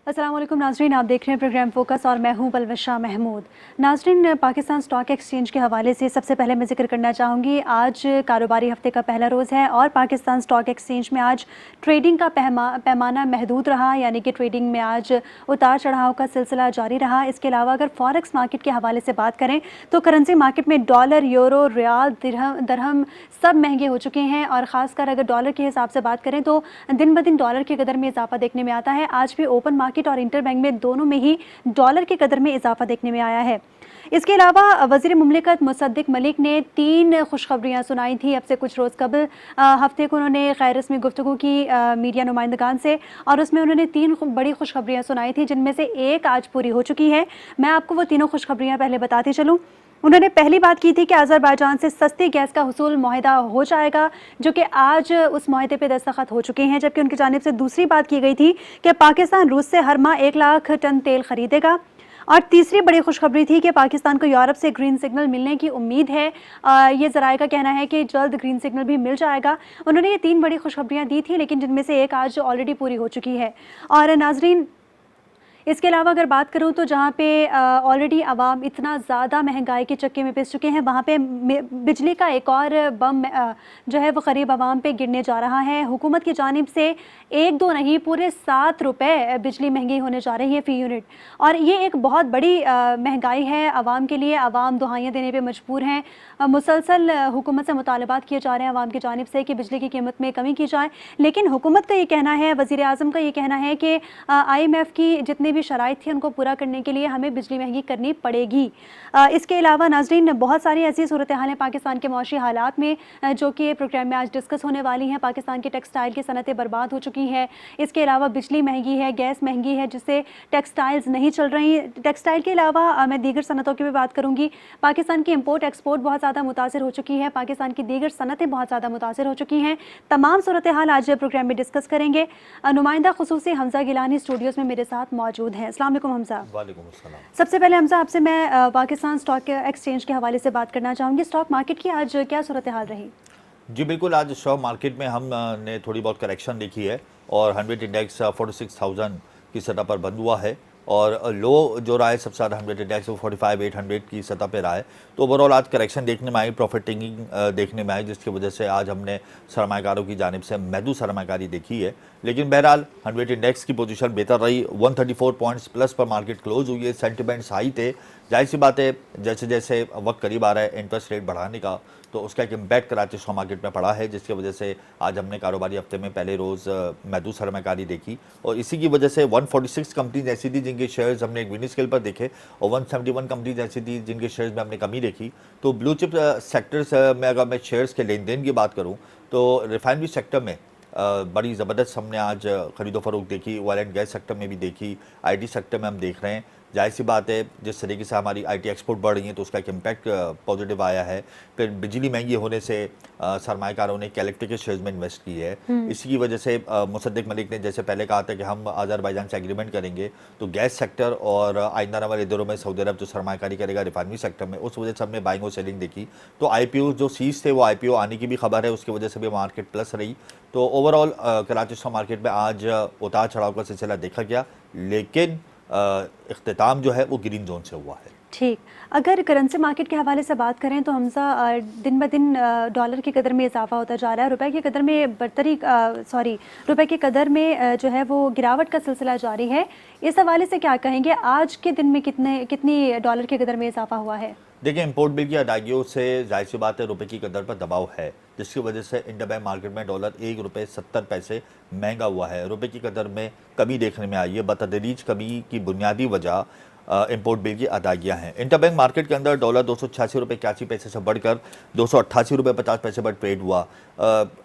अस्सलाम वालेकुम नाज़रीन, आप देख रहे हैं प्रोग्राम फोकस और मैं हूं पलवशा महमूद। नाज़रीन, पाकिस्तान स्टॉक एक्सचेंज के हवाले से सबसे पहले मैं ज़िक्र करना चाहूँगी, आज कारोबारी हफ्ते का पहला रोज़ है और पाकिस्तान स्टॉक एक्सचेंज में आज ट्रेडिंग का पैमाना महदूद रहा, यानी कि ट्रेडिंग में आज उतार चढ़ाव का सिलसिला जारी रहा। इसके अलावा अगर फॉरेक्स मार्केट के हवाले से बात करें तो करेंसी मार्केट में डॉलर, यूरो, रियाल, दरहम सब महंगे हो चुके हैं और ख़ासकर अगर डॉलर के हिसाब से बात करें तो दिन ब दिन डॉलर की कदर में इजाफा देखने में आता है। आज भी ओपन मार्केट और इंटरबैंक में दोनों में ही डॉलर की कदर में इजाफा देखने में आया है। इसके अलावा वज़ीर मुमलिकत मुसद्दिक मलिक ने 3 खुशखबरियाँ सुनाई थी। अब से कुछ रोज़ कबल हफ्ते को उन्होंने गैर रस्मी गुफ्तगू की मीडिया नुमाइंदगान से और उसमें उन्होंने 3 बड़ी खुशखबरियाँ सुनाई थी, जिनमें से एक आज पूरी हो चुकी है। मैं आपको वो तीनों खुशखबरियाँ पहले बताती चलूँ। उन्होंने पहली बात की थी कि अज़रबैजान से सस्ती गैस का हुसूल मुआहदा हो जाएगा, जो कि आज उस मुआहदे पे दस्तखत हो चुके हैं। जबकि उनकी जानिब से दूसरी बात की गई थी कि पाकिस्तान रूस से हर माह 1 लाख टन तेल खरीदेगा। और तीसरी बड़ी खुशखबरी थी कि पाकिस्तान को यूरोप से ग्रीन सिग्नल मिलने की उम्मीद है। ये ज़राए का कहना है कि जल्द ग्रीन सिग्नल भी मिल जाएगा। उन्होंने ये 3 बड़ी खुशखबरियाँ दी थी, लेकिन जिनमें से एक आज ऑलरेडी पूरी हो चुकी है। और नाजरीन, इसके अलावा अगर बात करूं तो जहां पे ऑलरेडी आवाम इतना ज़्यादा महंगाई के चक्के में पिस चुके हैं, वहां पे बिजली का एक और बम जो है वो करीब आवाम पे गिरने जा रहा है। हुकूमत की जानिब से 1-2 नहीं, पूरे 7 रुपये बिजली महंगी होने जा रही है फ़ी यूनिट और ये एक बहुत बड़ी महंगाई है आवाम के लिए। आवाम दुहाइयाँ देने पर मजबूर हैं। मुसलसल हुकूमत से मुतालबात किए जा रहे हैं आवाम की जानिब से कि बिजली की कीमत में कमी की जाए, लेकिन हुकूमत का ये कहना है, वज़ीर आज़म का ये कहना है कि IMF की जितनी भी शराइत थी उनको पूरा करने के लिए हमें बिजली महंगी करनी पड़ेगी। इसके अलावा नाजरीन, बहुत सारी ऐसी सूरत हाल हैं पाकिस्तान के मौशी हालात में जो कि प्रोग्राम में आज डिस्कस होने वाली हैं। पाकिस्तान की टेक्सटाइल की सनतें बर्बाद हो चुकी हैं। इसके अलावा बिजली महंगी है, गैस महंगी है, जिससे टेक्सटाइल्स नहीं चल रही। टेक्सटाइल के अलावा मैं दीगर सनतों की भी बात करूँगी। पाकिस्तान की इम्पोर्ट एक्सपोर्ट बहुत ज़्यादा मुतासर हो चुकी है। पाकिस्तान की दीगर सनतें बहुत ज़्यादा मुतासर हो चुकी हैं। तमाम सूरत हाल आज प्रोग्राम में डिस्कस करेंगे। नुमाइंदा खुसूसी हमजा गिलानी स्टूडियोज़ में मेरे साथ मौजूद हैं। अस्सलाम वालेकुम हमजा। वालेकुम अस्सलाम। सबसे पहले हमजा आपसे मैं पाकिस्तान स्टॉक एक्सचेंज के हवाले से बात करना चाहूँगी। स्टॉक मार्केट की आज क्या सूरत हाल रही? जी बिल्कुल, आज स्टॉक मार्केट में हमने थोड़ी बहुत करेक्शन देखी है और 100 इंडेक्स 46,000 की सतह पर बंद हुआ है और लो जो रहा है सबसे ज़्यादा 100 इंडेक्स वो 45,800 की सतह पे रहा है। तो ओवरऑल आज करेक्शन देखने में आई, प्रॉफिट टेकिंग देखने में आई, जिसकी वजह से आज हमने सरमाकारों की जानिब से महदूद सरमाकारी देखी है। लेकिन बहरहाल 100 इंडेक्स की पोजीशन बेहतर रही, 134 पॉइंट्स प्लस पर मार्केट क्लोज हुई है। सेंटिमेंट्स हाई थे। जाहिर सी बात है, जैसे जैसे वक्त करीब आ रहा है इंटरेस्ट रेट बढ़ाने का, तो उसका एक इम्पैक्ट कराची स्टॉक मार्केट में पड़ा है, जिसकी वजह से आज हमने कारोबारी हफ्ते में पहले रोज़ महदूद सरमाकारी देखी और इसी की वजह से 146 कंपनीज ऐसी थी जिनके शेयर्स हमने एक मिनी स्केल पर देखे और 171 कंपनीज ऐसी थी जिनके शेयर्स में हमने कमी देखी। तो ब्लू चिप सेक्टर्स में अगर मैं शेयर्स के लेन देन की बात करूँ तो रिफाइनरी सेक्टर में बड़ी ज़बरदस्त हमने आज खरीदो फरोख्त देखी, ऑयल एंड गैस सेक्टर में भी देखी, IT सेक्टर में हम देख रहे हैं। जाहिर सी बात है, जिस तरीके से हमारी IT एक्सपोर्ट बढ़ रही है तो उसका एक इम्पैक्ट पॉजिटिव आया है। फिर बिजली महंगी होने से सरमाकारों ने कैलेक्ट्रिक के शेयर्स में इन्वेस्ट की है। इसी की वजह से मुसद्दिक मलिक ने जैसे पहले कहा था कि हम अज़रबैजान से एग्रीमेंट करेंगे, तो गैस सेक्टर और आइंदा आने वाले दिनों में सऊदी अरब जो सरमाकारी करेगा रिफाइनरी सेक्टर में, उस वजह से हमने बाइंग और सेलिंग देखी। तो IPO जो सीज थे वो IPO आने की भी खबर है, उसकी वजह से भी मार्केट प्लस रही। तो ओवरऑल कराची स्टॉक मार्केट में आज उतार चढ़ाव का सिलसिला देखा गया, लेकिन इख्तिताम जो है वो ग्रीन जोन से हुआ है। ठीक, अगर करेंसी मार्केट के हवाले से बात करें तो हमजा दिन ब दिन डॉलर की कदर में इजाफा होता जा रहा है, रुपए की कदर में रुपए की कदर में जो है वो गिरावट का सिलसिला जारी है। इस हवाले से क्या कहेंगे, आज के दिन में कितनी डॉलर की कदर में इजाफा हुआ है? देखिए, इंपोर्ट बिल की अदायगियों से जाहिर सी बात है रुपए की कदर पर दबाव है, जिसकी वजह से इंटरबैंक मार्केट में डॉलर 1 रुपये 70 पैसे महंगा हुआ है। रुपए की कदर में कमी देखने में आई है। बतदरीज कमी की बुनियादी वजह इंपोर्ट बिल की अदायगियाँ हैं। इंटरबैंक मार्केट के अंदर डॉलर 286 रुपये 81 पैसे से बढ़कर 288 रुपये 50 पैसे पर ट्रेड हुआ।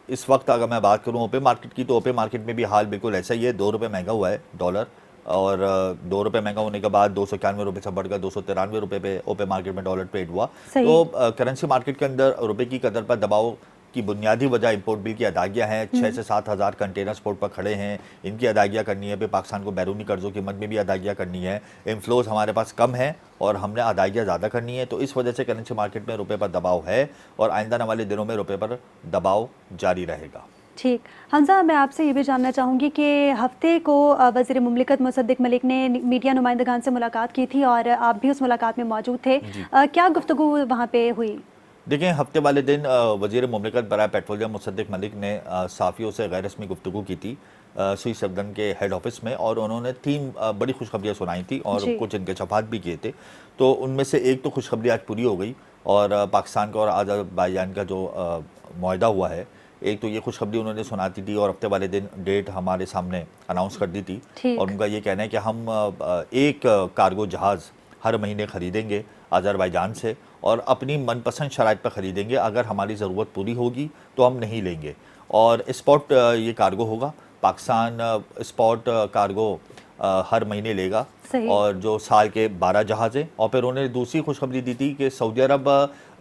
इस वक्त अगर मैं बात करूँ ओपन मार्केट की, तो ओपन मार्केट में भी हाल बिल्कुल ऐसा ही है। 2 रुपये महंगा हुआ है डॉलर और 2 रुपये महंगा होने के बाद 291 रुपये से बढ़कर 293 रुपये पे ओपन मार्केट में डॉलर ट्रेड हुआ। तो करेंसी मार्केट के अंदर रुपये की कदर पर दबाव की बुनियादी वजह इंपोर्ट बिल की अदायगियाँ हैं। 6 से 7 हज़ार कंटेनर पोर्ट पर खड़े हैं, इनकी अदायगियाँ करनी है। फिर पाकिस्तान को बैरूनी कर्जों की मद में भी अदायगियाँ करनी है। इनफ्लोज हमारे पास कम है और हमने अदायगियाँ ज़्यादा करनी है, तो इस वजह से करेंसी मार्केट में रुपये पर दबाव है और आइंदा आने वाले दिनों में रुपये पर दबाव जारी रहेगा। ठीक। हमज़ा, मैं आपसे ये भी जानना चाहूँगी कि हफ़्ते को वज़ीर मुमलिकत मुसद्दिक़ मलिक ने मीडिया नुमाइंदगान से मुलाकात की थी और आप भी उस मुलाकात में मौजूद थे। जी। क्या गुफ्तगू वहाँ पे हुई? देखें, हफ्ते वाले दिन वज़ीर मुमलिकत बराए पेट्रोलियम मुसद्दिक़ मलिक ने सहाफ़ियों से गैर रस्मी गुफ्तगू की थी सुई सदन के हेड ऑफिस में, और उन्होंने 3 बड़ी खुशखबरियाँ सुनाई थी और जी। कुछ इंकशाफात भी किए थे। तो उनमें से एक तो खुशखबरी आज पूरी हो गई, और पाकिस्तान का और अज़रबैजान का जो मुआहदा हुआ है, एक तो ये खुशखबरी उन्होंने सुनाती थी और हफ्ते वाले दिन डेट हमारे सामने अनाउंस कर दी थी। ठीक। और उनका ये कहना है कि हम एक कार्गो जहाज़ हर महीने ख़रीदेंगे अज़रबैजान से, और अपनी मनपसंद शराइत पर ख़रीदेंगे। अगर हमारी ज़रूरत पूरी होगी तो हम नहीं लेंगे, और स्पॉट ये कार्गो होगा। पाकिस्तान स्पॉट कार्गो हर महीने लेगा, सही। और जो साल के 12 जहाज़ हैं। और फिर उन्होंने दूसरी खुशखबरी दी थी कि सऊदी अरब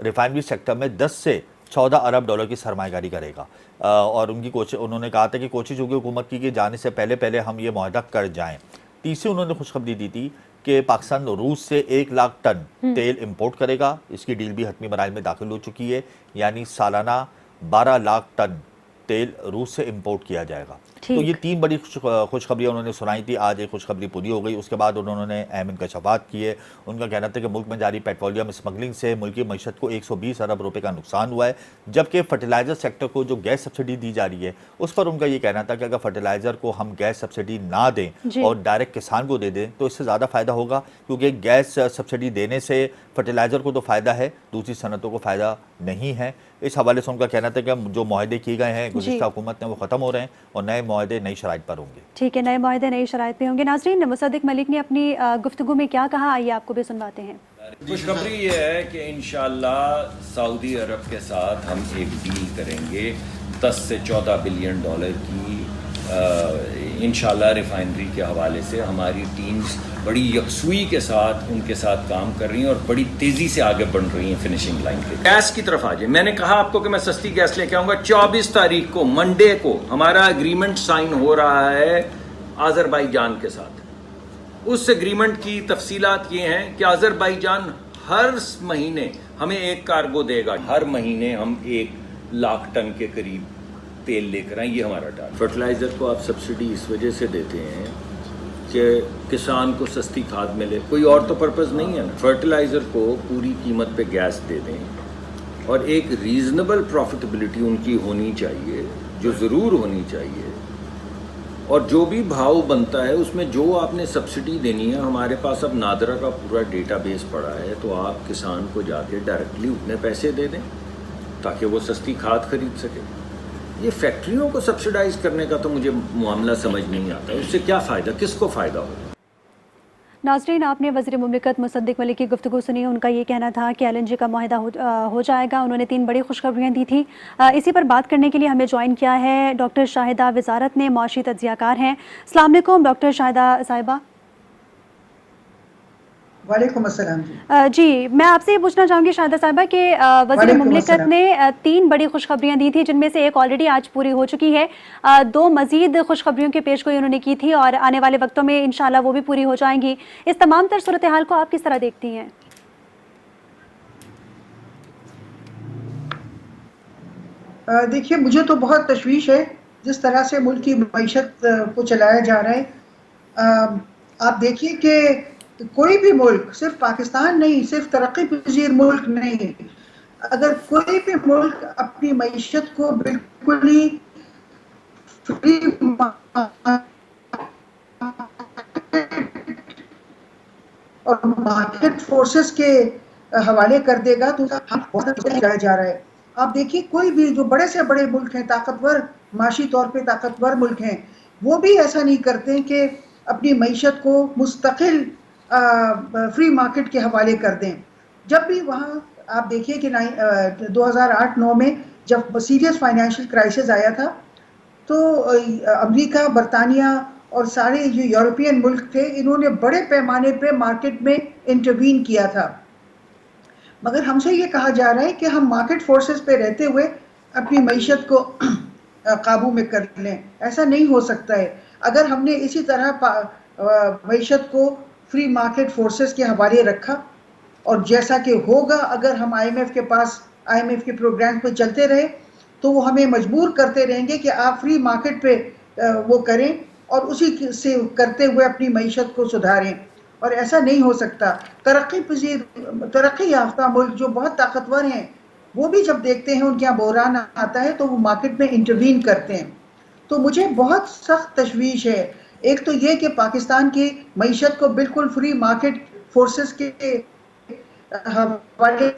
रिफाइनरी सेक्टर में 10 से 14 अरब डॉलर की सरमायाकारी करेगा, और उनकी कोशिश, उन्होंने कहा था कि कोशिश होगी हुकूमत की कि जाने से पहले पहले हम ये मुआहदा कर जाएँ। तीसरी उन्होंने खुशखबरी दी थी कि पाकिस्तान रूस से 1 लाख टन तेल इंपोर्ट करेगा। इसकी डील भी हतमी मराइल में दाखिल हो चुकी है, यानी सालाना 12 लाख टन तेल रूस से इंपोर्ट किया जाएगा। तो ये 3 बड़ी खुशखबरियाँ उन्होंने सुनाई थी। आज एक खुशखबरी पूरी हो गई। उसके बाद उन्होंने अहम इंकशाफात किए। उनका कहना था कि मुल्क में जारी पेट्रोलियम स्मगलिंग से मुल्क की मईशत को 120 अरब रुपए का नुकसान हुआ है, जबकि फर्टिलाइज़र सेक्टर को जो गैस सब्सिडी दी जा रही है, उस पर उनका ये कहना था कि अगर फर्टिलाइज़र को हम गैस सब्सिडी ना दें और डायरेक्ट किसान को दे दें तो इससे ज़्यादा फ़ायदा होगा, क्योंकि गैस सब्सिडी देने से फर्टिलाइज़र को तो फ़ायदा है, दूसरी सनतों को फ़ायदा नहीं है। इस हवाले से उनका कहना था कि जो मुआहदे किए गए हैं गुज़िश्ता हुकूमत में, वो ख़त्म हो रहे हैं और नए मुआहदे नई शराइत पर होंगे। ठीक है, नए मुआहदे नई शराइत पे होंगे। नाज़रीन, मुसद्दिक़ मलिक ने अपनी गुफ्तगू में क्या कहा, आइए आपको भी सुनवाते हैं। खुशखबरी ये है कि इंशाल्लाह सऊदी अरब के साथ हम एक डील करेंगे 10 से 14 बिलियन डॉलर की। इंशाल्लाह रिफाइनरी के हवाले से हमारी टीम्स बड़ी यकसुई के साथ उनके साथ काम कर रही हैं और बड़ी तेज़ी से आगे बढ़ रही हैं फिनिशिंग लाइन पे। गैस की तरफ आ जाए, मैंने कहा आपको कि मैं सस्ती गैस लेके आऊँगा। 24 तारीख को मंडे को हमारा एग्रीमेंट साइन हो रहा है अज़रबैजान के साथ। उस एग्रीमेंट की तफसीलात ये हैं कि अज़रबैजान हर महीने हमें एक कार्गो देगा। हर महीने हम 1 लाख टन के करीब तेल लेकर आए, ये हमारा टारगेट। फर्टिलाइज़र को आप सब्सिडी इस वजह से देते हैं कि किसान को सस्ती खाद मिले, कोई और तो पर्पज़ नहीं है ना। फर्टिलाइज़र को पूरी कीमत पे गैस दे दें और एक रीज़नेबल प्रॉफिटेबिलिटी उनकी होनी चाहिए, जो ज़रूर होनी चाहिए। और जो भी भाव बनता है उसमें जो आपने सब्सिडी देनी है, हमारे पास अब नादरा का पूरा डेटाबेस पड़ा है, तो आप किसान को जाके डायरेक्टली उतने पैसे दे दें ताकि वो सस्ती खाद खरीद सके। ये फैक्ट्रियों को सब्सिडाइज करने का तो मुझे मामला समझ नहीं आता, उससे क्या फ़ायदा, किसको फ़ायदा होगा। नाज़रीन, आपने वज़ीर मुमलिकत मुसद्दिक़ मलिक की गुफ्तगू सुनी। उनका ये कहना था कि LNG का मुआहदा हो जाएगा। उन्होंने 3 बड़ी खुशखबरियाँ दी थी। इसी पर बात करने के लिए हमें ज्वाइन किया है डॉक्टर शाहिदा वज़ारत ने, मौशी तज्ज़ियाकार हैं। अस्सलाम वालेकुम डॉक्टर शाहिदा साहिबा। वालेकुम अस्सलाम जी। जी, मैं आपसे ये पूछना चाहूँगी शाहिदा साहिबा कि वज़ीर मुमलिकत ने 3 बड़ी खुशखबरियाँ दी थी, जिनमें से एक ऑलरेडी आज पूरी हो चुकी है। 2 मज़ीद खुशखबरियों की पेशगोई उन्होंने की थी और आने वाले वक्तों में इंशाल्लाह वो भी पूरी हो जाएंगी। इस तमाम तर सूरत हाल को आप किस तरह देखती हैं? देखिए, मुझे तो बहुत तशवीश है जिस तरह से मुल्क की मईशत को चलाया जा रहा है। आप देखिए कि कोई भी मुल्क, सिर्फ पाकिस्तान नहीं, सिर्फ तरक्की पजीर मुल्क नहीं, अगर कोई भी मुल्क अपनी मईशत को बिल्कुल ही फ्री और मार्केट फोर्सेस के हवाले कर देगा तो जाया जा रहा है। आप देखिए, कोई भी जो बड़े से बड़े मुल्क हैं, ताकतवर, माशी तौर पे ताकतवर मुल्क हैं, वो भी ऐसा नहीं करते कि अपनी मईशत को मुस्तकिल फ्री मार्केट के हवाले कर दें। जब भी वहाँ आप देखिए कि 2008-9 में जब सीरियस फाइनेंशियल क्राइसिस आया था, तो अमेरिका, बरतानिया और सारे जो यूरोपियन मुल्क थे, इन्होंने बड़े पैमाने पे मार्केट में इंटरवीन किया था। मगर हमसे ये कहा जा रहा है कि हम मार्केट फोर्सेस पे रहते हुए अपनी मईशत को काबू में कर लें। ऐसा नहीं हो सकता है। अगर हमने इसी तरह मईशत को फ्री मार्केट फोर्सेस के हवाले रखा, और जैसा कि होगा अगर हम IMF के प्रोग्राम पे चलते रहे, तो वो हमें मजबूर करते रहेंगे कि आप फ्री मार्केट पे वो करें और उसी से करते हुए अपनी मईशत को सुधारें, और ऐसा नहीं हो सकता। तरक्की याफ्ता मुल्क जो बहुत ताकतवर हैं, वो भी जब देखते हैं उनके यहाँ बहरान आता है तो वो मार्केट में इंटरवीन करते हैं। तो मुझे बहुत सख्त तशवीश है। एक तो ये कि पाकिस्तान की मईशत को बिल्कुल फ्री मार्केट फोर्सेस के हवाले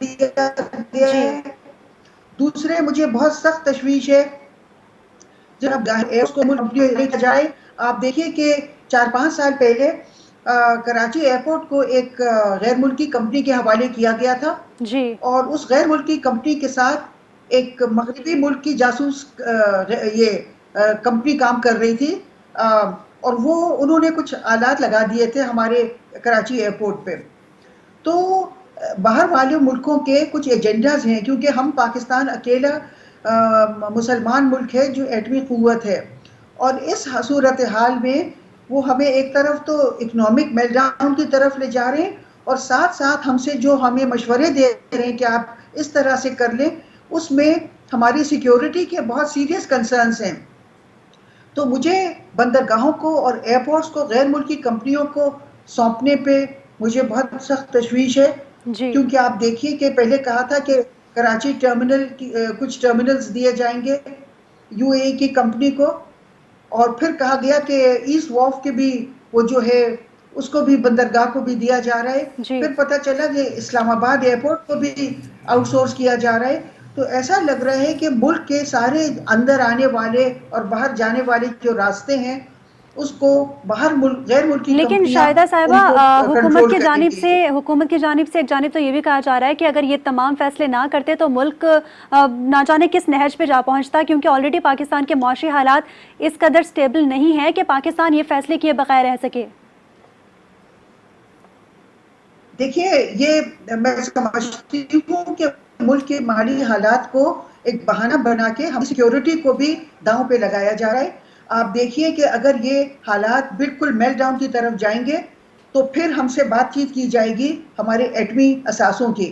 दिया गया जी। है। दूसरे मुझे बहुत सख्त तशवीश है जब उसको कंपनी लेकर जाए। आप देखिए कि 4-5 साल पहले कराची एयरपोर्ट को एक गैर मुल्की कंपनी के हवाले किया गया था, जी। और उस गैर मुल्की कंपनी के साथ एक मगरबी मुल्क की जासूस ये कंपनी काम कर रही थी, और वो उन्होंने कुछ आलात लगा दिए थे हमारे कराची एयरपोर्ट पे। तो बाहर वाले मुल्कों के कुछ एजेंडाज हैं, क्योंकि हम पाकिस्तान अकेला मुसलमान मुल्क है जो एटमी क़ुव्वत है, और इस सूरत हाल में वो हमें एक तरफ तो इकोनॉमिक मेल्टडाउन की तरफ ले जा रहे हैं, और साथ साथ हमसे जो हमें मशवरे दे रहे हैं कि आप इस तरह से कर लें, उसमें हमारी सिक्योरिटी के बहुत सीरियस कंसर्न्स हैं। तो मुझे बंदरगाहों को और एयरपोर्ट्स को गैर मुल्की कंपनियों को सौंपने पे मुझे बहुत सख्त तशवीश है, जी। क्योंकि आप देखिए कि पहले कहा था कि कराची टर्मिनल की कुछ टर्मिनल्स दिए जाएंगे यूएई की कंपनी को, और फिर कहा गया कि ईस्ट वॉफ के भी वो जो है उसको भी बंदरगाह को भी दिया जा रहा है। जी। फिर पता चला कि इस्लामाबाद एयरपोर्ट को भी आउटसोर्स किया जा रहा है। तो ऐसा लग रहा है कि मुल्क के सारे अंदर आने वाले और बाहर जाने वाले जो रास्ते हैं उसको बाहर गैर मुल्की लेकिन कंपनियां शाहिदा साहिबा, उनको हुकूमत कंट्रोल की जानिब करेंगी। से एक जानिब तो ये भी कहा जा रहा है कि अगर ये तमाम फैसले ना करते तो मुल्क ना जाने किस नहज पे जा पहुंचता, क्योंकि ऑलरेडी पाकिस्तान के माशी हालात इस कदर स्टेबल नहीं है कि पाकिस्तान ये फैसले किए बगैर रह सके। देखिए, ये मैं समझती हूँ कि मुल्क के माली हालात को एक बहाना बना के हम सिक्योरिटी को भी दांव पे लगाया जा रहा है। आप देखिए कि अगर ये हालात बिल्कुल मेल्टडाउन की तरफ जाएंगे तो फिर हमसे बातचीत की जाएगी हमारे एटमी असासों की,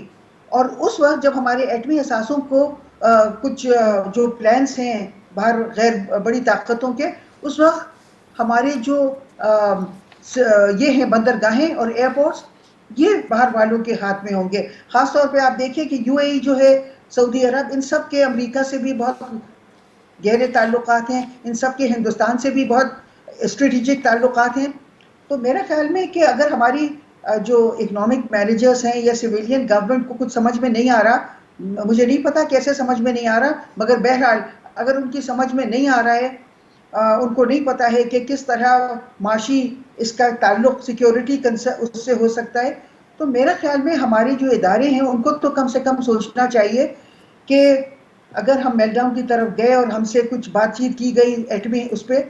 और उस वक्त जब हमारे एटमी असासों को कुछ जो प्लान्स हैं बाहर गैर बड़ी ताकतों के, उस वक्त हमारे जो ये हैं बंदरगाहें और एयरपोर्ट्स, ये बाहर वालों के हाथ में होंगे। खासतौर पे आप देखिए कि यूएई जो है, सऊदी अरब, इन सब के अमेरिका से भी बहुत गहरे ताल्लुकात हैं, इन सब के हिंदुस्तान से भी बहुत स्ट्रेटेजिक ताल्लुकात हैं। तो मेरे ख्याल में कि अगर हमारी जो इकोनॉमिक मैनेजर्स हैं या सिविलियन गवर्नमेंट को कुछ समझ में नहीं आ रहा, मुझे नहीं पता कैसे समझ में नहीं आ रहा, मगर बहरहाल अगर उनकी समझ में नहीं आ रहा है, उनको नहीं पता है कि किस तरह माशी इसका ताल्लुक सिक्योरिटी उससे हो सकता है, तो मेरे ख्याल में हमारे जो इदारे हैं उनको तो कम से कम सोचना चाहिए कि अगर हम मेल्टडाउन की तरफ गए और हमसे कुछ बातचीत की गई एटमी उस पर,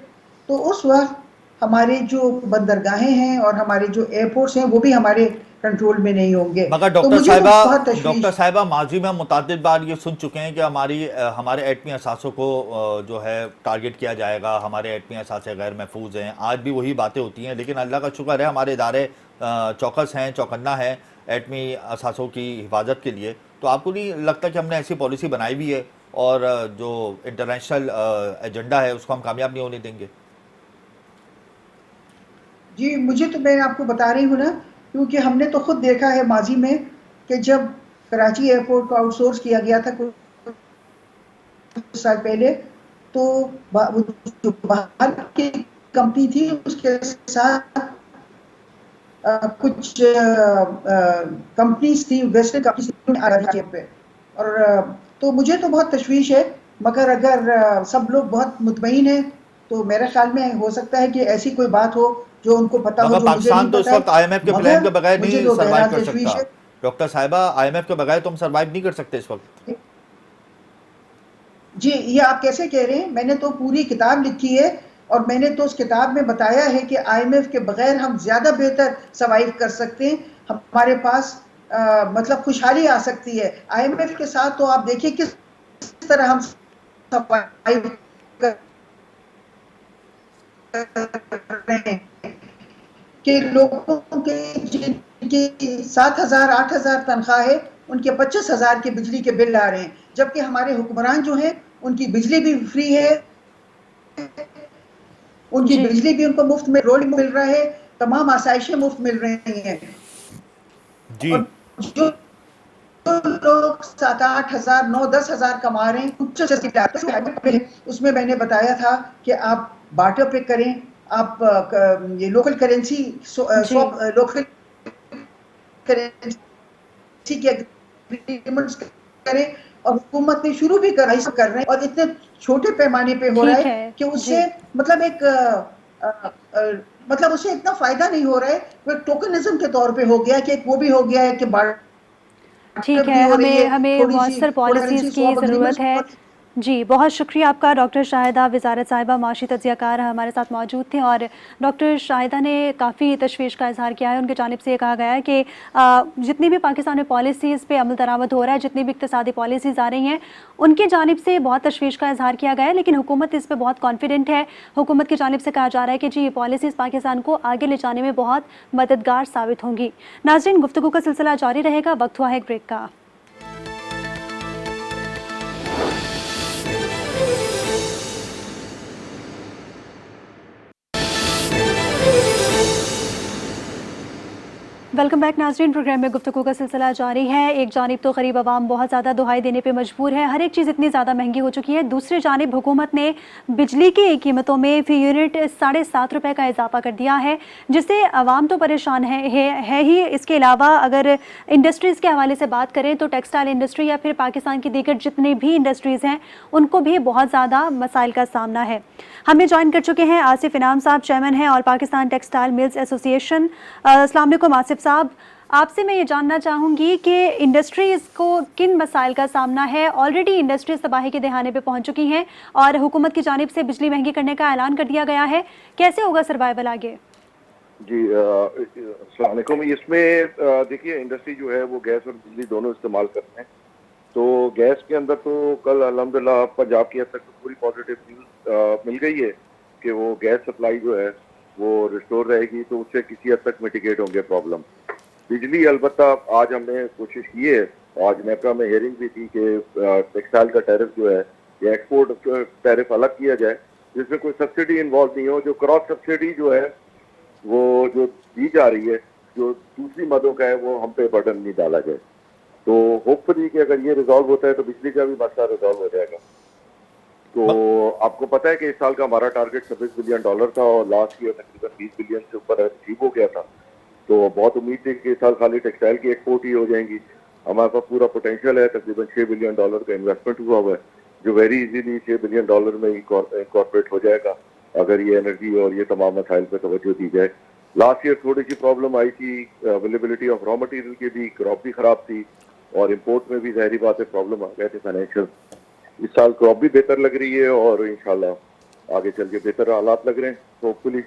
तो उस वक्त हमारे जो बंदरगाहें हैं और हमारे जो एयरपोर्ट्स हैं वो भी हमारे कंट्रोल में नहीं होंगे। मगर तो मुझे तो बहुत डॉक्टर साहिबा, माजी में हम मुतअद्दिद बार ये सुन चुके हैं कि हमारे एटमी असासों को जो है टारगेट किया जाएगा, हमारे एटमी असासे गैर महफूज हैं। आज भी वही बातें होती हैं, लेकिन अल्लाह का शुक्र है हमारे इदारे चौकस हैं, चौकन्ना है एटमी असासों की हिफाजत के लिए। तो आपको नहीं लगता कि हमने ऐसी पॉलिसी बनाई भी है और जो इंटरनेशनल एजेंडा है उसको हम कामयाब नहीं होने देंगे? जी, मुझे तो, मैं आपको बता रही हूँ ना, क्योंकि हमने तो खुद देखा है माजी में कि जब कराची एयरपोर्ट को आउटसोर्स किया गया था कुछ साल पहले, तो वो जो बाहर की कंपनी थी उसके साथ कुछ कंपनीज थी, वेस्टर्न कंपनीज पे, और तो मुझे तो बहुत तशवीश है। मगर अगर सब लोग बहुत मुतमईन हैं तो मेरे ख्याल में हो सकता है कि ऐसी कोई बात हो जो उनको पता हो, जो मुझे नहीं पाकिस्तान तो इस पता वक्त आईएमएफ के है। प्लान के मगर बगैर मुझे नहीं तो सर्वाइव बहरहाल कर तशवीश सकता। है। डॉक्टर साहिबा, आईएमएफ के बगैर तो हम सर्वाइव नहीं कर सकते इस वक्त। जी, ये आप कैसे कह रहे हैं? मैंने तो पूरी किताब लिखी है और मैंने तो उस किताब में बताया है कि आईएमएफ के बगैर हम ज्यादा बेहतर सर्वाइव कर सकते हैं। हमारे पास मतलब खुशहाली आ सकती है। आईएमएफ के साथ तो आप देखिए किस तरह हम सर्वाइव कर रहे हैं कि लोगों के जिनकी 7,000 8,000 तनख्वाह है उनके 25,000 के बिजली के बिल आ रहे हैं, जबकि हमारे हुक्मरान जो हैं उनकी बिजली भी फ्री है, उनकी जी बिजली भी उनको मुफ्त में, रोड मिल रहा है, तमाम आसाइशें मुफ्त मिल रही हैं। जी और जो लोग 7-8 हज़ार 9-10 हज़ार कमा रहे हैं, उसमें मैंने बताया था कि आप बार्टर पे करें, आप ये लोकल करेंसी जी स्वैप, लोकल करेंसी के एग्रीमेंट्स करें, और हुकूमत ने शुरू भी कर रहे हैं, और इतने छोटे पैमाने पे हो रहा ठीक है है कि जी उससे मतलब मतलब उसे इतना फायदा नहीं हो रहा है, वो टोकनिज्म के तौर पे हो गया कि वो भी हो गया है कि ठीक बार्टर भी है, हो रही हमें है, हमें थोड़ी सी मौसर थोड़ा पॉलिसीज़ करेंसी की स्वैप ज़रूरत एग्रीमेंट्स। है। जी, बहुत शुक्रिया आपका। डॉक्टर शाहिदा वज़ारत साहिबा माशी तज्ज़ियाकार हमारे साथ मौजूद थे, और डॉक्टर शाहिदा ने काफ़ी तशवीश का इज़हार किया है। उनकी जानिब से ये कहा गया है कि जितनी भी पाकिस्तान में पॉलिसीज़ पे अमल दरामद हो रहा है, जितनी भी इक़्तिसादी पॉलिसीज़ आ रही हैं, उनकी जानिब से बहुत तशवीश का इज़हार किया गया है, लेकिन हुकूमत इस पे बहुत कॉन्फिडेंट है। हुकूमत की जानिब से कहा जा रहा है कि जी, ये पॉलिसीज़ पाकिस्तान को आगे ले जाने में बहुत मददगार साबित होंगी। नाज़रीन, गुफ्तगू का सिलसिला जारी रहेगा, वक्त हुआ है एक ब्रेक का। वेलकम बैक नाज़रीन। प्रोग्राम में गुफ्तगू का सिलसिला जारी है। एक जानिब तो गरीब आवाम बहुत ज़्यादा दुहाई देने पे मजबूर है, हर एक चीज़ इतनी ज़्यादा महंगी हो चुकी है। दूसरी जानिब हुकूमत ने बिजली की कीमतों में फ़ी यूनिट 7.5 रुपये का इजाफा कर दिया है, जिससे आवाम तो परेशान है ही। इसके अलावा अगर इंडस्ट्रीज़ के हवाले से बात करें तो टेक्सटाइल इंडस्ट्री या फिर पाकिस्तान की दीगर जितनी भी इंडस्ट्रीज़ हैं, उनको भी बहुत ज़्यादा मसाइल का सामना है। हमें ज्वाइन कर चुके हैं आसिफ इनाम साहब, चेयरमैन हैं और पाकिस्तान टेक्सटाइल मिल्स एसोसिएशन। अस्सलाम वालेकुम आसिफ साहब, आपसे मैं ये जानना चाहूँगी कि इंडस्ट्रीज़ को किन मसाइल का सामना है। ऑलरेडी इंडस्ट्रीज़ तबाही के दहाने पे पहुँच चुकी हैं और हुकूमत की जानिब से बिजली महंगी करने का ऐलान कर दिया गया है। कैसे होगा सर्वाइवल आगे? जी अस्सलाम वालेकुम। इसमें देखिए, इंडस्ट्री जो है वो गैस और बिजली दोनों इस्तेमाल करते हैं। तो गैस के अंदर तो कल अल्हम्दुलिल्लाह पंजाब की हद तक तो पूरी पॉजिटिव न्यूज़ मिल गई है कि वो गैस सप्लाई जो है वो रिस्टोर रहेगी, तो उससे किसी हद तक मिटिगेट होंगे प्रॉब्लम। बिजली अलबत्ता आज हमने कोशिश की है, आज नेपरा में हियरिंग भी थी कि टेक्सटाइल का टैरिफ जो है या एक्सपोर्ट टैरिफ अलग किया जाए, जिसमें कोई सब्सिडी इन्वॉल्व नहीं हो। जो क्रॉस सब्सिडी जो है वो जो दी जा रही है, जो दूसरी मदों का है, वो हम पे बर्डन नहीं डाला जाए। तो होपफुली कि अगर ये रिजॉल्व होता है तो बिजली का भी मसला रिजॉल्व हो जाएगा। तो आपको पता है कि इस साल का हमारा टारगेट $26 बिलियन था और लास्ट ईयर तकरीबन 20 बिलियन से ऊपर अचीव हो गया था। तो बहुत उम्मीद थी कि इस साल खाली टेक्सटाइल की एक्सपोर्ट ही हो जाएंगी। हमारे पास पूरा पोटेंशियल है, तकरीबन $6 बिलियन का इन्वेस्टमेंट हुआ हुआ है, जो वेरी इजीली $6 बिलियन में इनकॉर्पोरेट हो जाएगा अगर ये एनर्जी और ये तमाम मसाइल पर तवज्जो दी जाए। लास्ट ईयर थोड़ी सी प्रॉब्लम आई थी, अवेलेबिलिटी ऑफ रॉ मटेरियल की भी, क्रॉप भी खराब थी और इम्पोर्ट में भी ज़ाहिरी बात है प्रॉब्लम आ गए थे फाइनेंशियल। इस साल क्रॉप भी बेहतर लग रही है और इंशाल्लाह आगे चल के बेहतर हालात लग रहे हैं होपफुली।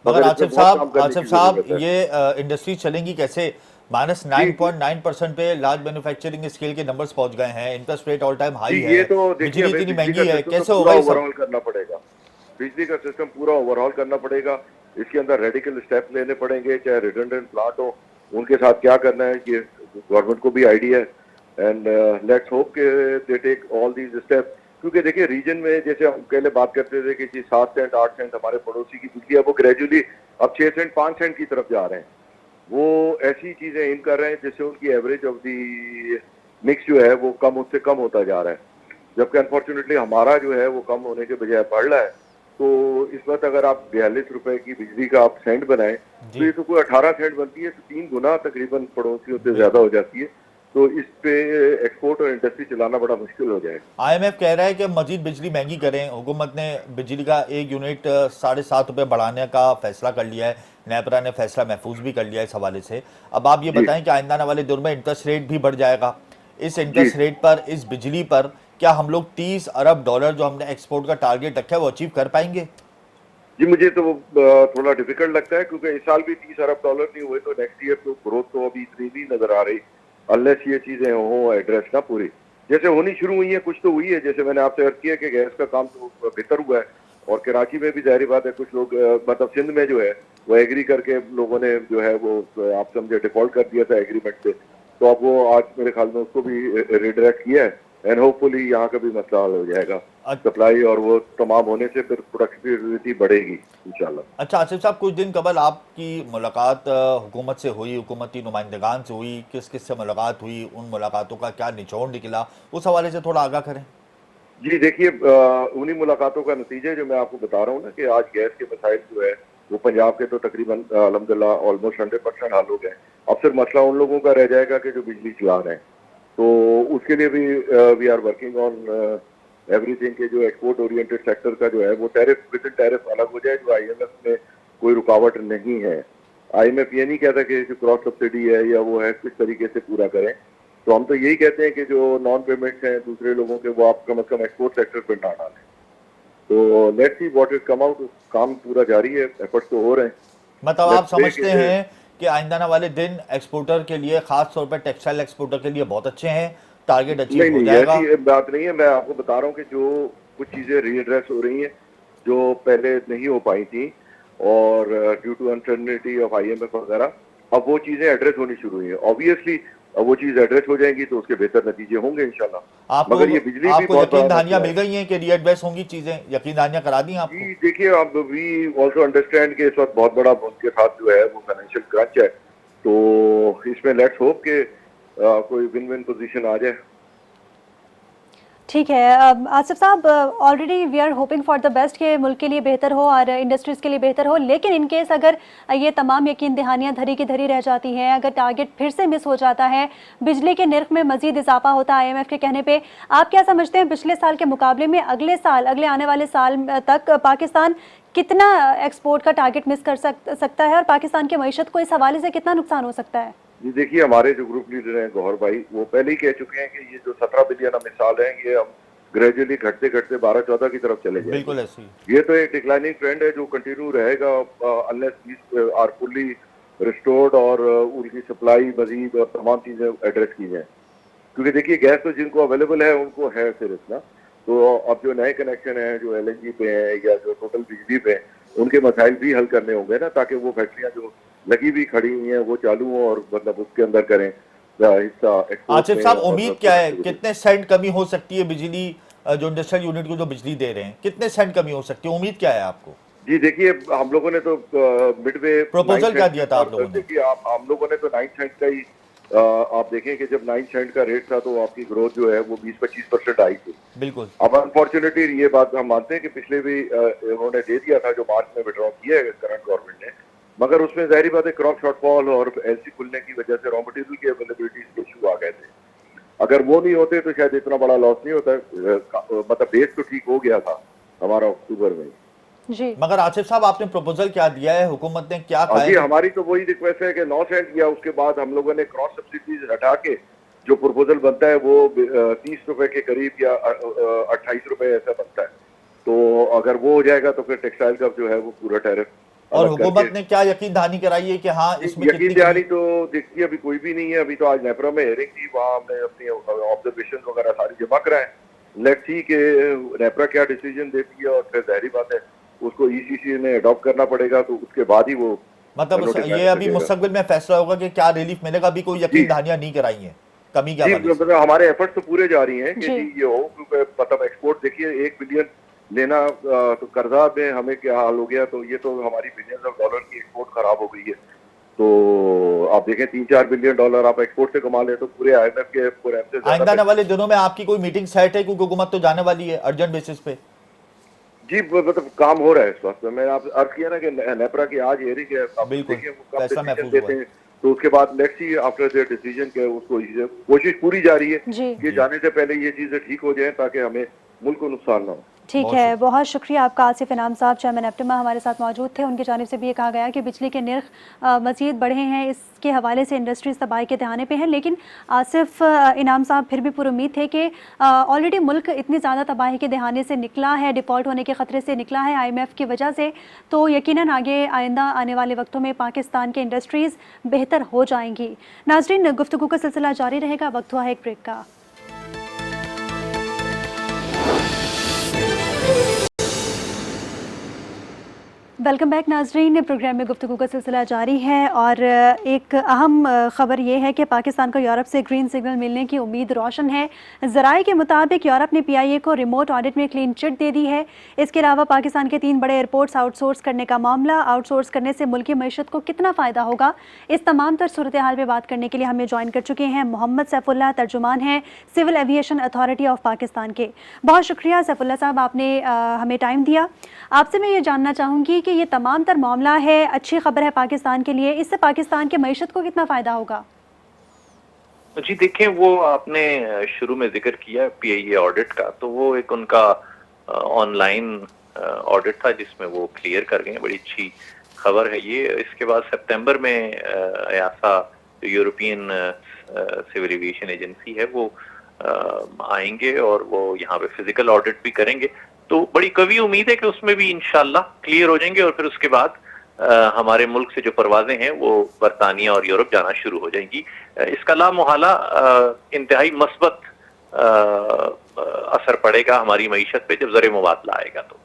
मगर इसमें आसिफ साहब जरूरत है। ये इंडस्ट्री चलेंगी कैसे? -9.9% पे लार्ज मैन्युफैक्चरिंग स्केल के नंबर्स पहुंच गए हैं, interest rate all time high जी, है, ये तो देखिए बिजली हमें इतनी बिजली का महंगी है, सिस्टम कैसे तो होगा पूरा ये सब? ओवरऑल करना पड़ेगा। बिजली का सिस्टम पूरा ओवरऑल करना पड़ेगा। इसके अंदर रेडिकल स्टेप लेने पड़ेंगे, चाहे रिडंडेंट प्लांट हो, उनके साथ क्या करना है ये गवर्नमेंट को भी आइडिया है। एंड लेट्स होप के they take all these step. क्योंकि देखिए रीजन में जैसे हम पहले बात करते थे कि 7 सेंट 8 सेंट हमारे पड़ोसी की बिजली है, वो ग्रेजुअली अब 6 सेंट 5 सेंट की तरफ जा रहे हैं। वो ऐसी चीजें एम कर रहे हैं जिससे उनकी एवरेज ऑफ दी मिक्स जो है वो कम, उससे कम होता जा रहा है, जबकि अनफॉर्चुनेटली हमारा जो है वो कम होने के बजाय बढ़ रहा है। तो इस वक्त अगर आप 42 रुपए की बिजली का आप सेंट बनाएं तो ये तो कोई 18 सेंट बनती है, तो 3 गुना तकरीबन पड़ोसियों से ज्यादा हो जाती है। तो इस पे एक्सपोर्ट और इंडस्ट्री चलाना बड़ा मुश्किल हो जाएगा। IMF कह रहा है कि मजीद बिजली महंगी करें। हुकूमत ने बिजली का एक यूनिट 7.5 रुपये बढ़ाने का फैसला कर लिया है, नेपरा ने फैसला महफूज भी कर लिया है इस हवाले से। अब आप ये जी बताएं कि आइंदा आने वाले दौर में इंटरेस्ट रेट भी बढ़ जाएगा, इस जी इंटरेस्ट रेट पर, इस बिजली पर क्या हम लोग $30 अरब जो हमने एक्सपोर्ट का टारगेट रखा है वो अचीव कर पाएंगे? जी, मुझे तो थोड़ा डिफिकल्ट लगता है, क्योंकि इस साल भी $30 अरब नहीं हुए, तो नेक्स्ट ईयर तो ग्रोथ तो अभी इतनी नहीं नजर आ रही अनलेस ये चीजें हो एड्रेस ना पूरी। जैसे होनी शुरू हुई है, कुछ तो हुई है। जैसे मैंने आपसे अर्ज किया कि गैस का काम तो बेहतर हुआ है और कराची में भी जाहिर बात है कुछ लोग मतलब सिंध में जो है वो एग्री करके लोगों ने जो है वो आप समझे डिफॉल्ट कर दिया था एग्रीमेंट पे, तो अब वो आज मेरे ख्याल में उसको भी रिडायरेक्ट किया है एंड होपफुली यहाँ का भी मसला हल हो जाएगा। सप्लाई और वो तमाम होने से फिर प्रोडक्टिविटी बढ़ेगी इंशाल्लाह। अच्छा आसिफ साहब, कुछ दिन कबल आपकी मुलाकात हुकूमत से हुई, हुकूमती नुमाइंदगान से हुई, किस किस से मुलाकात हुई, उन मुलाकातों का क्या निचोड़ निकला, उस हवाले से थोड़ा आगाह करें। जी देखिए, उन्हीं मुलाकातों का नतीजा जो मैं आपको बता रहा हूँ ना कि आज गैस के मसाइल जो है वो पंजाब के तो तकरीबन अल्हम्दुलिल्लाह ऑलमोस्ट 100% हल हो गए। अब सिर्फ मसला उन लोगों का रह जाएगा कि जो बिजली चला रहे हैं, तो उसके लिए भी we are working on everything के जो एक्सपोर्ट ओरिएंटेड सेक्टर का जो है वो टैरिफ विद इन टैरिफ अलग हो जाए, जो IMF में कोई रुकावट नहीं है। IMF ये नहीं कहता कि जो क्रॉस सब्सिडी है या वो है किस तरीके से पूरा करें, तो हम तो यही कहते हैं कि जो नॉन पेमेंट्स हैं दूसरे लोगों के वो आप कम से कम एक्सपोर्ट सेक्टर पर ना डालें। तो let's see what is come out. काम पूरा जारी है, एफर्ट्स तो हो रहे हैं। मतलब आप समझते हैं कि आइंदा आने वाले दिन एक्सपोर्टर के लिए, खास तौर पर टेक्सटाइल एक्सपोर्टर के लिए बहुत अच्छे हैं, टारगेट अचीव हो जाएगा? ऐसी बात नहीं है, मैं आपको बता रहा हूँ कि जो कुछ चीजें रीएड्रेस हो रही हैं जो पहले नहीं हो पाई थी और due to uncertainty of IMF वगैरह, अब वो चीजें एड्रेस होनी शुरू हुई है। ऑब्वियसली अब वो चीज एड्रेस हो जाएंगी तो उसके बेहतर नतीजे होंगे इंशाल्लाह। मगर ये बिजली आपको यकीन दहानियां मिल गई हैं कि रीएड्रेस होंगी चीजें, यकीन दहानियां करा दी आपको? जी देखिए, अब वी ऑल्सो अंडरस्टैंड कि इस वक्त बहुत बड़ा उनके साथ जो है वो फाइनेंशियल क्रंच है, तो इसमें लेट्स होप कि कोई विन विन पोजीशन आ जाए। ठीक है आसिफ साहब, already we are hoping for the best कि मुल्क के लिए बेहतर हो और इंडस्ट्रीज़ के लिए बेहतर हो, लेकिन इन केस अगर ये तमाम यकीन दहानियाँ धरी की धरी रह जाती हैं, अगर टारगेट फिर से मिस हो जाता है, बिजली के नर्ख में मजीद इजाफा होता है IMF के कहने पे, आप क्या समझते हैं पिछले साल के मुकाबले में अगले साल, अगले आने वाले साल तक पाकिस्तान कितना एक्सपोर्ट का टारगेट मिस कर सकता है और पाकिस्तान की मईशत को इस हवाले से कितना नुकसान हो सकता है? जी देखिए, हमारे जो ग्रुप लीडर हैं गौहर भाई, वो पहले ही कह चुके हैं कि ये जो 17 बिलियन हम इस साल हैं ये हम ग्रेजुअली घटते घटते 12-14 की तरफ चले जाएंगे। बिल्कुल ऐसे ही। ये तो एक डिक्लाइनिंग ट्रेंड है जो कंटिन्यू रहेगा unless these are fully restored और उनकी सप्लाई मजीद और तमाम चीजें एड्रेस की जाए। क्योंकि देखिए गैस तो जिनको अवेलेबल है उनको है सिर्फ ना, तो अब जो नए कनेक्शन है जो LNG पे है या जो टोटल बिजली पे है उनके मसाइल भी हल करने होंगे ना, ताकि वो फैक्ट्रियां जो लगी भी खड़ी हुई हैं वो चालू हों और मतलब उसके अंदर करें हिस्सा। आसिफ साहब, उम्मीद क्या है, कितने सेंट कमी हो सकती है बिजली, जो इंडस्ट्रियल यूनिट को जो बिजली दे रहे हैं, कितने सेंट कमी हो सकती है, उम्मीद क्या है आपको? जी देखिए, हम लोगों ने तो मिडवे प्रपोजल क्या दिया था आप लोगों ने? देखिए हम लोगों ने तो 9 सेंट का ही आप देखें कि जब 9 सेंट का रेट था तो आपकी ग्रोथ जो है वो 20-25% आई थी। बिल्कुल। अब अनफॉर्चुनेटली ये बात हम मानते हैं कि पिछले भी उन्होंने दे दिया था जो मार्च में विड्रॉ किया है करंट गवर्नमेंट ने, मगर उसमें जाहिर बात है क्रॉप शॉर्टफॉल और LC खुलने की वजह से रॉ मटेरियल की अवेलेबिलिटी के इशू आ गए थे। अगर वो नहीं होते तो शायद इतना बड़ा लॉस नहीं होता। मतलब बेस तो ठीक हो गया था हमारा अक्टूबर में जी। मगर आसिफ साहब, आपने प्रपोजल क्या दिया है, हुकूमत ने क्या कहा है? जी हमारी तो वही रिक्वेस्ट है कि 9 सेंट किया, उसके बाद हम लोगों ने क्रॉस सब्सिडीज हटा के जो प्रपोजल बनता है वो 30 रुपए के करीब या 28 रुपए ऐसा बनता है, तो अगर वो हो जाएगा तो फिर टेक्सटाइल का जो है वो पूरा टैरिफ। और हुकूमत ने क्या यकीन दहानी कराई है कि हाँ इसमें यकीन दहानी तो देखिए अभी कोई भी नहीं है। अभी तो आज नेपरा में हेयरिंग थी, वहाँ हमने अपनी ऑब्जर्वेशन वगैरह सारी जमा कराए। लेट्स सी कि नेपरा क्या डिसीजन देती है और फिर जाहिर बात है उसको ECC ने अडॉप्ट करना पड़ेगा, तो उसके बाद ही वो मतलब ये अभी मुस्तकबिल में फैसला होगा कि क्या रिलीफ मिलेगा। अभी कोई यकीन दहानियां नहीं कराई हैं, कमी क्या? मतलब हमारे एफर्ट्स तो पूरे जारी हैं कि ये हो, क्योंकि मतलब एक्सपोर्ट देखिए 1 बिलियन लेना तो कर्जा में हमें क्या हाल हो गया, तो ये तो हमारी बिलियंस ऑफ डॉलर की एक्सपोर्ट खराब हो गई है। तो आप देखें 3-4 बिलियन डॉलर आप एक्सपोर्ट से कमा ले तो पूरे IMF के प्रोग्राम से आइंदा आने वाले दिनों में आपकी कोई मीटिंग सेट है, क्योंकि हुकूमत तो जाने वाली है अर्जेंट बेसिस पे? जी मतलब काम हो रहा है इस वक्त। मैंने आप अर्ज किया ना कि नेपरा की आज हेयरिंग है, बिल्कुल फैसला महफूज देते हैं तो उसके बाद let's see after their decision के उसको कोशिश पूरी जारी है कि जाने से पहले ये चीजें ठीक हो जाएं ताकि हमें मुल्क को नुकसान ना हो। ठीक है, बहुत शुक्रिया आपका आसिफ इनाम साहब, चेयरमैन एप्टिमा हमारे साथ मौजूद थे। उनकी जानिब से भी ये कहा गया कि बिजली के नर्ख मज़ीद बढ़े हैं, इसके हवाले से इंडस्ट्रीज़ तबाही के दहाने पे हैं, लेकिन आसिफ इनाम साहब फिर भी पूरी उम्मीद थे कि ऑलरेडी मुल्क इतनी ज़्यादा तबाही के दहाने से निकला है, डिफ़ॉल्ट होने के ख़तरे से निकला है IMF की वजह से, तो यकीनन आगे आइंदा आने वाले वक्तों में पाकिस्तान के इंडस्ट्रीज़ बेहतर हो जाएंगी। नाज़रीन, गुफ्तगू का सिलसिला जारी रहेगा, वक्त हुआ है एक ब्रेक का। वेलकम बैक नाजरीन। प्रोग्राम में गुफ्तगू का सिलसिला जारी है और एक अहम ख़बर ये है कि पाकिस्तान को यूरोप से ग्रीन सिग्नल मिलने की उम्मीद रोशन है। ज़राए के मुताबिक यूरोप ने PIA को रिमोट ऑडिट में क्लीन चिट दे दी है। इसके अलावा पाकिस्तान के 3 बड़े एयरपोर्ट्स आउटसोर्स करने का मामला, आउटसोर्स करने से मुल्की मईशत को कितना फ़ायदा होगा, इस तमाम तर सूरत हाल पर बात करने के लिए हमें ज्वाइन कर चुके हैं मोहम्मद सैफुल्लाह, तर्जुमान हैं civil aviation authority of Pakistan के। बहुत शुक्रिया सैफुल्लाह साहब, आपने हमें टाइम दिया। आपसे मैं ये जानना चाहूँगी कि ये तमाम तर मामला है, अच्छी खबर है पाकिस्तान के लिए, इससे पाकिस्तान के मईशत को कितना फ़ायदा होगा? जी देखें, वो आपने शुरू में जिक्र किया PIA ऑडिट का, तो वो एक उनका ऑनलाइन ऑडिट था जिसमें वो क्लियर कर गए। बड़ी अच्छी खबर है ये। इसके बाद सितंबर में EASA जो यूरोपियन सिविल एविएशन एजेंसी है वो आएंगे और वो यहाँ पे फिजिकल ऑडिट भी करेंगे। तो बड़ी कवी उम्मीद है कि उसमें भी इंशाल्लाह क्लियर हो जाएंगे और फिर उसके बाद हमारे मुल्क से जो परवाजें हैं वो बरतानिया और यूरोप जाना शुरू हो जाएंगी। इसका लामोहला इंतहाई मस्बत असर पड़ेगा हमारी मईशत पे जब ज़र मुबादला आएगा। तो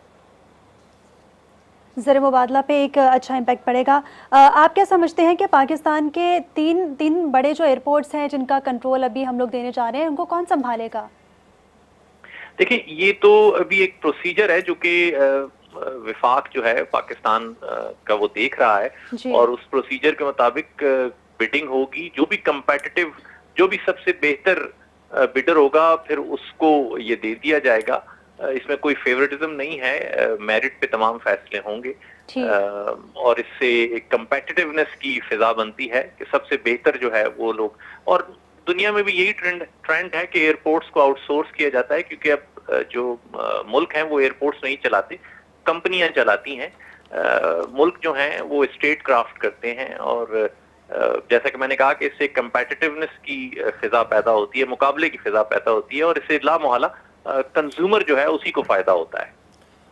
ज़र मुबादला पे एक अच्छा इम्पैक्ट पड़ेगा। आप क्या समझते हैं कि पाकिस्तान के तीन बड़े जो एयरपोर्ट्स हैं जिनका कंट्रोल अभी हम लोग देने जा रहे हैं, उनको कौन संभालेगा? देखिए, ये तो अभी एक प्रोसीजर है जो कि विफाक जो है पाकिस्तान का वो देख रहा है और उस प्रोसीजर के मुताबिक बिडिंग होगी। जो भी कंपेटिटिव, जो भी सबसे बेहतर बिडर होगा फिर उसको ये दे दिया जाएगा। इसमें कोई फेवरेटिज्म नहीं है, मेरिट पे तमाम फैसले होंगे और इससे एक कंपेटिटिवनेस की फिजा बनती है कि सबसे बेहतर जो है वो लोग। और दुनिया में भी यही ट्रेंड है कि एयरपोर्ट्स को आउटसोर्स किया जाता है, क्योंकि अब जो मुल्क हैं वो एयरपोर्ट्स नहीं चलाते, कंपनियां चलाती हैं। मुल्क जो हैं वो स्टेट क्राफ्ट करते हैं और जैसा कि मैंने कहा कि इससे कंपेटिटिवनेस की फिजा पैदा होती है, मुकाबले की फिजा पैदा होती है और इससे लामोहला कंज्यूमर जो है उसी को फायदा होता है।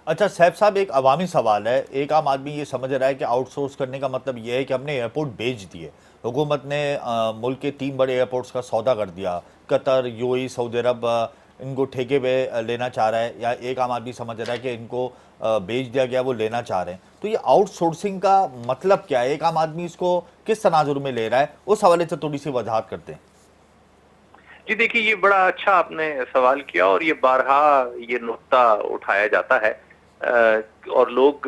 अच्छा सैफ साहब, एक अवामी सवाल है। एक आम आदमी ये समझ रहा है कि आउटसोर्स करने का मतलब ये है कि हमने एयरपोर्ट बेच दिए। हुकूमत ने मुल्क के 3 बड़े एयरपोर्ट्स का सौदा कर दिया। कतर, UAE, सऊदी अरब इनको ठेके पे लेना चाह रहा है, या एक आम आदमी समझ रहा है कि इनको बेच दिया गया, वो लेना चाह रहे हैं। तो ये आउटसोर्सिंग का मतलब क्या है? एक आम आदमी इसको किस तनाजुर में ले रहा है, उस हवाले से थोड़ी सी वजाहत करते हैं। जी देखिए, ये बड़ा अच्छा आपने सवाल किया और ये बारहा ये नुक्ता उठाया जाता है और लोग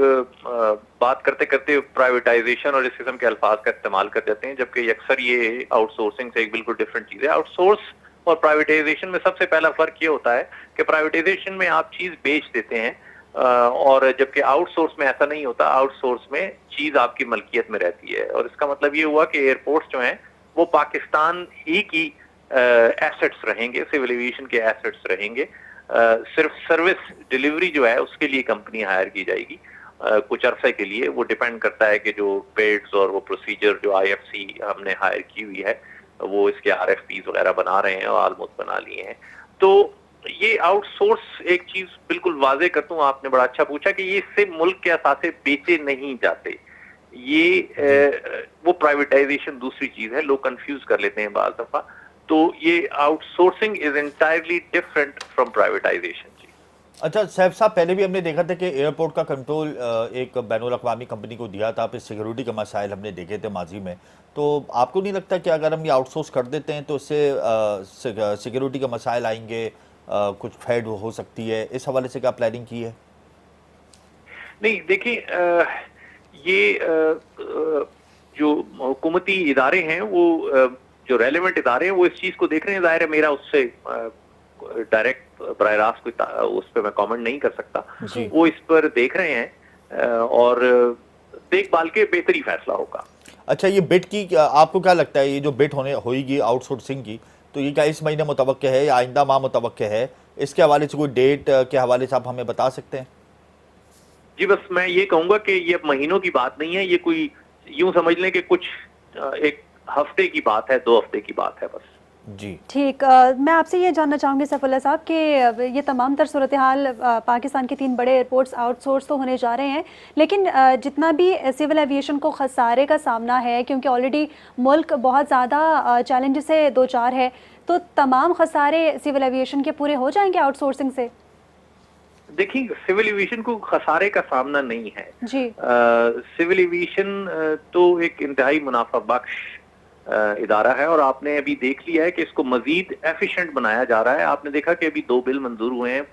बात करते करते प्राइवेटाइजेशन और इस किस्म के अल्फाज का इस्तेमाल कर जाते हैं, जबकि अक्सर ये आउटसोर्सिंग से एक बिल्कुल डिफरेंट चीज है। आउटसोर्स और प्राइवेटाइजेशन में सबसे पहला फर्क ये होता है कि प्राइवेटाइजेशन में आप चीज बेच देते हैं और जबकि आउटसोर्स में ऐसा नहीं होता। आउटसोर्स में चीज आपकी मलकियत में रहती है और इसका मतलब ये हुआ कि एयरपोर्ट्स जो हैं वो पाकिस्तान ही की एसेट्स रहेंगे, सिविल एविएशन के एसेट्स रहेंगे। सिर्फ सर्विस डिलीवरी जो है उसके लिए कंपनी हायर की जाएगी कुछ अरसे के लिए। वो डिपेंड करता है कि जो पेड्स और वो प्रोसीजर जो IFC हमने हायर की हुई है वो इसके RFPs वगैरह बना रहे हैं और ऑलमोस्ट बना लिए हैं। तो ये आउटसोर्स एक चीज बिल्कुल वाजे करता हूँ, आपने बड़ा अच्छा पूछा कि ये इससे मुल्क के असासे बेचे नहीं जाते। ये वो प्राइवेटाइजेशन दूसरी चीज है, लोग कंफ्यूज कर लेते हैं बाज़ दफा। तो ये outsourcing is entirely different from privatisation. अच्छा सैफ साहब, पहले भी हमने देखा था कि एयरपोर्ट का कंट्रोल एक बैनुल अक़वामी कंपनी को दिया था, फिर सिक्योरिटी के मसाइल हमने देखे थे माजी में। तो आपको नहीं लगता कि अगर हम ये आउटसोर्स कर देते हैं तो इससे सिक्योरिटी के मसाइल आएंगे, कुछ फैड हो सकती है? इस हवाले से क्या प्लानिंग की है? नहीं देखिए, ये जो हुकूमती इदारे हैं वो जो रेलेवेंट इदारे हैं वो इस चीज को देख रहे हैं। जाहिर है मेरा उससे डायरेक्ट बराह रास्त उस पर मैं कमेंट नहीं कर सकता। वो इस पर देख रहे हैं और देखभाल के बेहतरी फैसला होगा। अच्छा, ये बिड की आपको क्या लगता है, ये जो बिड होगी आउटसोर्सिंग की, तो ये क्या इस महीने मुतवक्के है या आइंदा माह मुतवक्के है? इसके हवाले से कोई डेट के हवाले से आप हमें बता सकते हैं? जी बस मैं ये कहूंगा कि ये महीनों की बात नहीं है, ये कोई यूं समझ लें कि कुछ एक हफ्ते की बात है, 2 हफ्ते की बात है बस। जी ठीक। मैं आपसे ये जानना चाहूँगी सैफुल्लाह साहब कि ये तमाम तर सूरत हाल, पाकिस्तान के 3 बड़े एयरपोर्ट्स आउटसोर्स तो होने जा रहे हैं, लेकिन जितना भी सिविल एविएशन को खसारे का सामना है, क्योंकि ऑलरेडी मुल्क बहुत ज़्यादा चैलेंज से दो चार है, तो तमाम खसारे सिविल एविएशन के पूरे हो जाएंगे आउटसोर्सिंग से? देखिए, सिविल एविएशन को खसारे का सामना नहीं है जी। सिविल एविएशन तो एक इंतहाई मुनाफा बख्श इदारा है, और आपने अभी देख लिया है कि इसको मजीद एफिशिएंट बनाया जा रहा है। आपने देखा कि अभी 2 बिल मंजूर हुए हैं,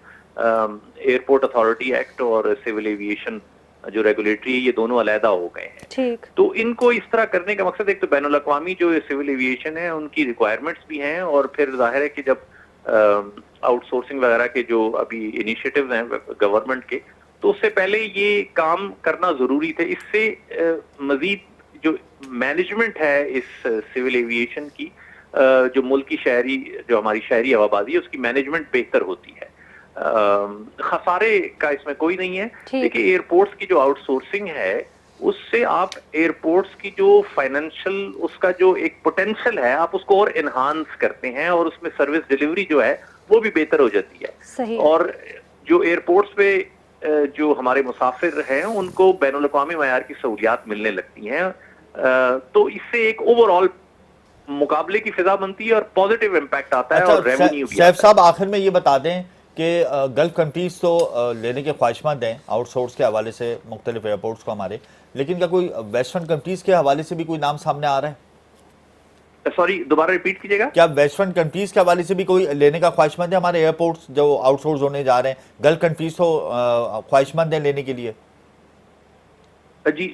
एयरपोर्ट अथॉरिटी एक्ट और सिविल एविएशन जो रेगुलेटरी है, ये दोनों अलहदा हो गए हैं। ठीक। तो इनको इस तरह करने का मकसद, एक तो बैनुल अक़वामी जो सिविल एविएशन है उनकी रिक्वायरमेंट्स भी हैं, और फिर जाहिर है कि जब आउटसोर्सिंग वगैरह के जो अभी इनिशिएटिव्स हैं गवर्नमेंट के, तो उससे पहले ये काम करना जरूरी थे। इससे मजीद जो मैनेजमेंट है इस सिविल एविएशन की, जो मुल्क की शहरी, जो हमारी शहरी हवाबाजी है, उसकी मैनेजमेंट बेहतर होती है। खसारे का इसमें कोई नहीं है। देखिए, एयरपोर्ट्स की जो आउटसोर्सिंग है उससे आप एयरपोर्ट्स की जो फाइनेंशियल, उसका जो एक पोटेंशियल है, आप उसको और एनहांस करते हैं, और उसमें सर्विस डिलीवरी जो है वो भी बेहतर हो जाती है। सही। और जो एयरपोर्ट्स पे जो हमारे मुसाफिर हैं उनको बैनुल अक़वामी मयार की सहूलियात मिलने लगती हैं, तो इससे एक ओवरऑल मुकाबले की फिजा बनती है और पॉजिटिव इम्पैक्ट आता है। और रेवेन्यू भी सैफ साहब, आखिर में ये बता दें कि गल्फ कंट्रीज तो लेने के ख्वाहिशमंद हैं आउटसोर्स के हवाले से मुख्तलिफ एयरपोर्ट्स को हमारे, लेकिन क्या कोई वेस्टर्न कंट्रीज के हवाले से भी कोई नाम सामने आ रहा है? सॉरी, दोबारा रिपीट कीजिएगा। क्या वेस्टर्न कंट्रीज के हवाले से भी कोई लेने का ख्वाहिशमंद है हमारे एयरपोर्ट्स जो आउटसोर्स होने जा रहे हैं? गल्फ कंट्रीज तो ख्वाहिशमंद है लेने के लिए। जी,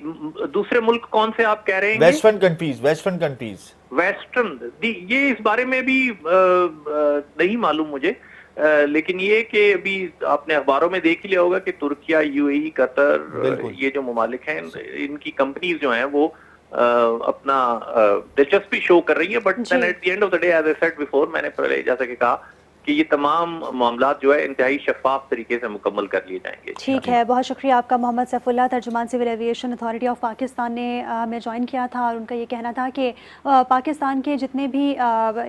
दूसरे मुल्क कौन से आप कह रहे हैं? Western countries. वेस्टर्न, ये इस बारे में भी नहीं मालूम मुझे, लेकिन ये कि अभी आपने अखबारों में देख ही लिया होगा कि तुर्किया, यूएई, कतर, ये जो ममालिक हैं, इनकी कंपनीज जो हैं वो अपना दिलचस्पी शो कर रही है। But then at the end of the day, as I said before, मैंने पहले जैसा कि कहा कि ये तमाम मामलात जो है इंतहाई शफाफ तरीके से मुकम्मल कर लिए जाएंगे। ठीक है, बहुत शुक्रिया आपका। मोहम्मद सैफुल्लाह, तर्जुमान civil aviation authority of Pakistan ने हमें ज्वाइन किया था, और उनका ये कहना था कि पाकिस्तान के जितने भी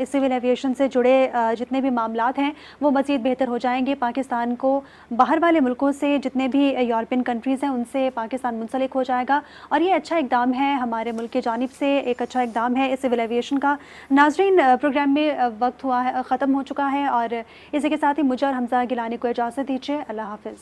सिविल एविएशन से जुड़े जितने भी मामलात हैं वो मज़ीद बेहतर हो जाएंगे। पाकिस्तान को बाहर वाले मुल्कों से, जितने भी यूरोपियन कंट्रीज़ हैं, उनसे पाकिस्तान मुंसलिक हो जाएगा, और ये अच्छा इकदाम है हमारे मुल्क की जानिब से, एक अच्छा इकदाम है इस सिविल एविएशन का। नाजरीन, प्रोग्राम में वक्त हुआ है, ख़त्म हो चुका है, और इसी के साथ ही मुझे और हमजा गिलानी को इजाज़त दीजिए। अल्लाह हाफ़िज़।